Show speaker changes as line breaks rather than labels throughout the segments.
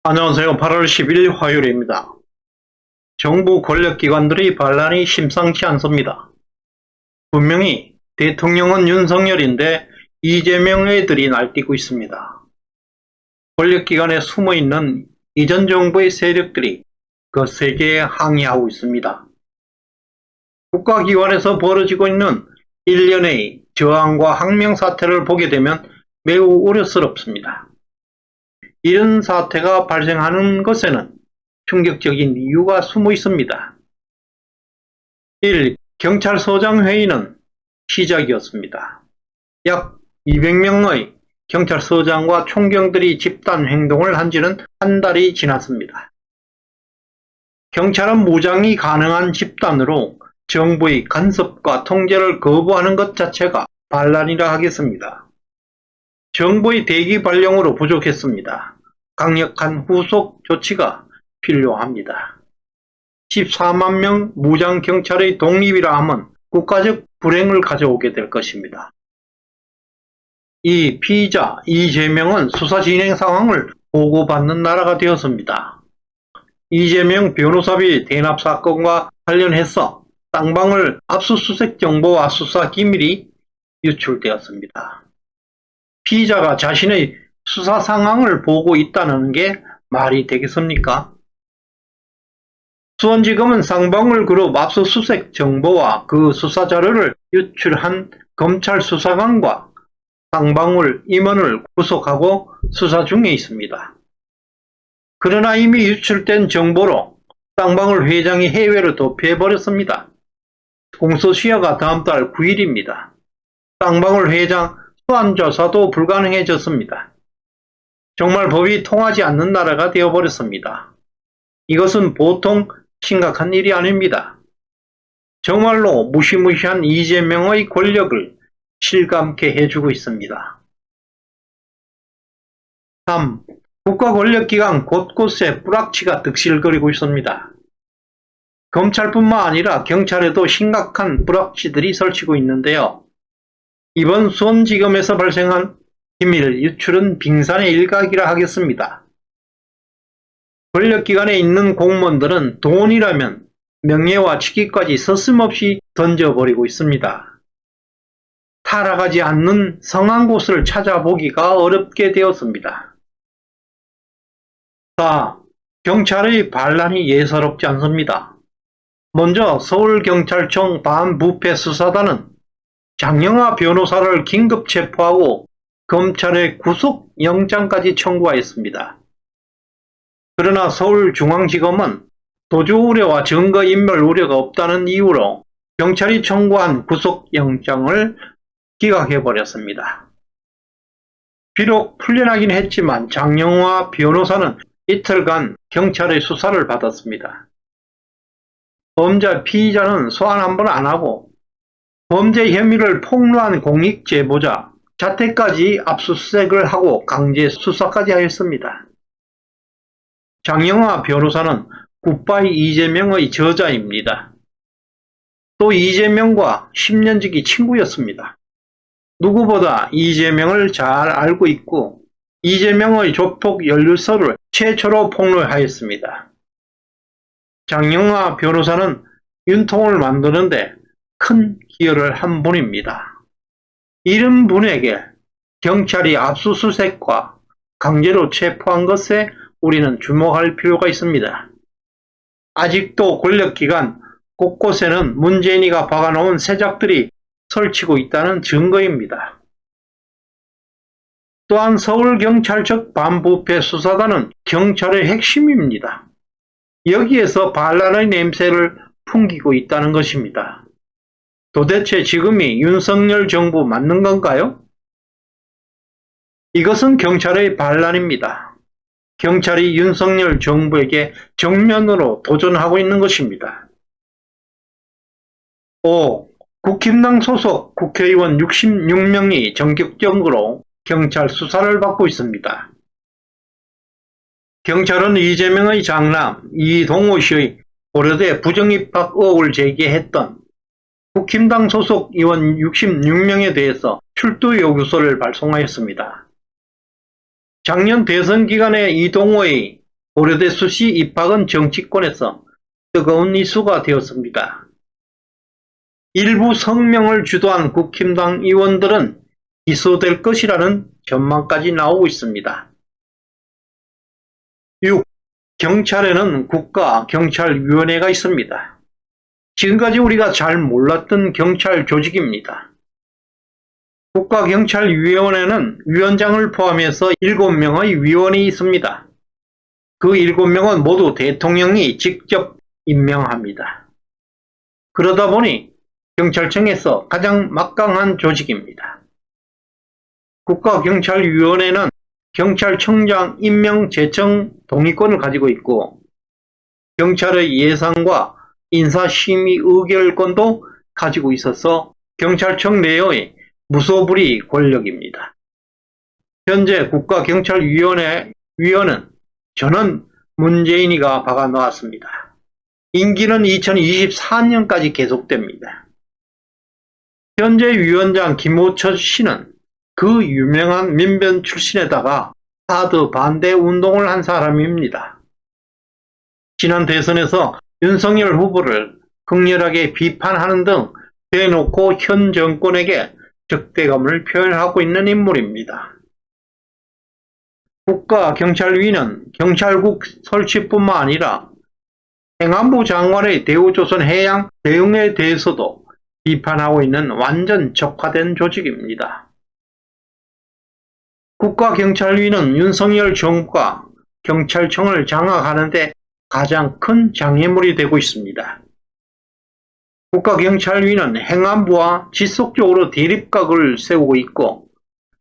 안녕하세요. 8월 10일 화요일입니다. 정부 권력기관들의 반란이 심상치 않습니다. 분명히 대통령은 윤석열인데 이재명 애들이 날뛰고 있습니다. 권력기관에 숨어있는 이전 정부의 세력들이 거세게 항의하고 있습니다. 국가기관에서 벌어지고 있는 일련의 저항과 항명 사태를 보게 되면 매우 우려스럽습니다. 이런 사태가 발생하는 것에는 충격적인 이유가 숨어 있습니다. 1. 경찰서장 회의는 시작이었습니다. 약 200명의 경찰서장과 총경들이 집단 행동을 한 지는 한 달이 지났습니다. 경찰은 무장이 가능한 집단으로 정부의 간섭과 통제를 거부하는 것 자체가 반란이라 하겠습니다. 정부의 대기 발령으로 부족했습니다. 강력한 후속 조치가 필요합니다. 14만 명 무장경찰의 독립이라 하면 국가적 불행을 가져오게 될 것입니다. 이 피의자 이재명은 수사 진행 상황을 보고받는 나라가 되었습니다. 이재명 변호사비 대납 사건과 관련해서 쌍방울 압수수색 정보와 수사 기밀이 유출되었습니다. 피의자가 자신의 수사 상황을 보고 있다는 게 말이 되겠습니까? 수원지검은 쌍방울 그룹 압수수색 정보와 그 수사 자료를 유출한 검찰 수사관과 쌍방울 임원을 구속하고 수사 중에 있습니다. 그러나 이미 유출된 정보로 쌍방울 회장이 해외로 도피해버렸습니다. 공소시효가 다음 달 9일입니다. 쌍방울 회장 소환조사도 불가능해졌습니다. 정말 법이 통하지 않는 나라가 되어버렸습니다. 이것은 보통 심각한 일이 아닙니다. 정말로 무시무시한 이재명의 권력을 실감케 해주고 있습니다. 3. 국가 권력기관 곳곳에 뿌락치가 득실거리고 있습니다. 검찰뿐만 아니라 경찰에도 심각한 뿌락치들이 설치고 있는데요. 이번 수원지검에서 발생한 기밀 유출은 빙산의 일각이라 하겠습니다. 권력기관에 있는 공무원들은 돈이라면 명예와 직위까지 서슴없이 던져버리고 있습니다. 타락하지 않는 성한 곳을 찾아보기가 어렵게 되었습니다. 4. 경찰의 반란이 예사롭지 않습니다. 먼저 서울경찰청 반부패 수사단은 장영하 변호사를 긴급 체포하고 검찰에 구속영장까지 청구하였습니다. 그러나 서울중앙지검은 도주 우려와 증거인멸 우려가 없다는 이유로 경찰이 청구한 구속영장을 기각해버렸습니다. 비록 풀려나긴 했지만 장영화 변호사는 이틀간 경찰의 수사를 받았습니다. 범죄 피의자는 소환 한 번 안 하고 범죄 혐의를 폭로한 공익 제보자 자택까지 압수수색을 하고 강제 수사까지 하였습니다. 장영하 변호사는 굿바이 이재명의 저자입니다. 또 이재명과 10년지기 친구였습니다. 누구보다 이재명을 잘 알고 있고 이재명의 조폭 연루서를 최초로 폭로하였습니다. 장영하 변호사는 윤통을 만드는데 큰 기여를 한 분입니다. 이런 분에게 경찰이 압수수색과 강제로 체포한 것에 우리는 주목할 필요가 있습니다. 아직도 권력기관 곳곳에는 문재인이가 박아놓은 세작들이 설치고 있다는 증거입니다. 또한 서울경찰청 반부패 수사단은 경찰의 핵심입니다. 여기에서 반란의 냄새를 풍기고 있다는 것입니다. 도대체 지금이 윤석열 정부 맞는 건가요? 이것은 경찰의 반란입니다. 경찰이 윤석열 정부에게 정면으로 도전하고 있는 것입니다. 5. 국힘당 소속 국회의원 66명이 전격적으로 경찰 수사를 받고 있습니다. 경찰은 이재명의 장남 이동호 씨의 고려대 부정입학 의혹을 제기했던 국힘당 소속 의원 66명에 대해서 출두 요구서를 발송하였습니다. 작년 대선 기간에 이동호의 고려대 수시 입학은 정치권에서 뜨거운 이슈가 되었습니다. 일부 성명을 주도한 국힘당 의원들은 기소될 것이라는 전망까지 나오고 있습니다. 6. 경찰에는 국가경찰위원회가 있습니다. 지금까지 우리가 잘 몰랐던 경찰 조직입니다. 국가경찰위원회는 위원장을 포함해서 7명의 위원이 있습니다. 그 7명은 모두 대통령이 직접 임명합니다. 그러다 보니 경찰청에서 가장 막강한 조직입니다. 국가경찰위원회는 경찰청장 임명 제청 동의권을 가지고 있고 경찰의 예산과 인사심의 의결권도 가지고 있어서 경찰청 내의 무소불위 권력입니다. 현재 국가경찰위원회 위원은 전원 문재인이가 박아놓았습니다. 임기는 2024년까지 계속됩니다. 현재 위원장 김호철 씨는 그 유명한 민변 출신에다가 카드 반대 운동을 한 사람입니다. 지난 대선에서 윤석열 후보를 극렬하게 비판하는 등 대놓고 현 정권에게 적대감을 표현하고 있는 인물입니다. 국가경찰위는 경찰국 설치뿐만 아니라 행안부 장관의 대우조선해양 대응에 대해서도 비판하고 있는 완전 적화된 조직입니다. 국가경찰위는 윤석열 정부가 경찰청을 장악하는 데 가장 큰 장애물이 되고 있습니다. 국가경찰위는 행안부와 지속적으로 대립각을 세우고 있고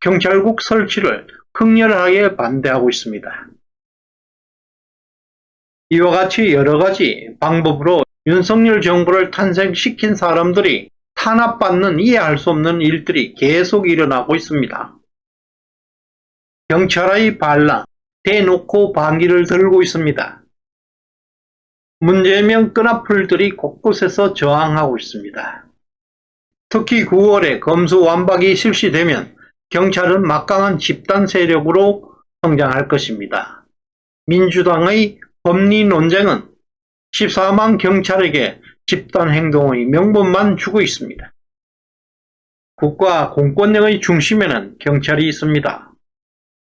경찰국 설치를 극렬하게 반대하고 있습니다. 이와 같이 여러 가지 방법으로 윤석열 정부를 탄생시킨 사람들이 탄압받는 이해할 수 없는 일들이 계속 일어나고 있습니다. 경찰의 반란, 대놓고 반기를 들고 있습니다. 문재명 끈앞풀들이 곳곳에서 저항하고 있습니다. 특히 9월에 검수완박이 실시되면 경찰은 막강한 집단 세력으로 성장할 것입니다. 민주당의 법리 논쟁은 14만 경찰에게 집단 행동의 명분만 주고 있습니다. 국가 공권력의 중심에는 경찰이 있습니다.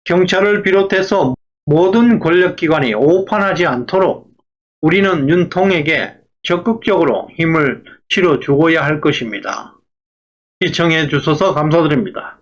경찰을 비롯해서 모든 권력기관이 오판하지 않도록 우리는 윤통에게 적극적으로 힘을 실어주어야 할 것입니다. 시청해 주셔서 감사드립니다.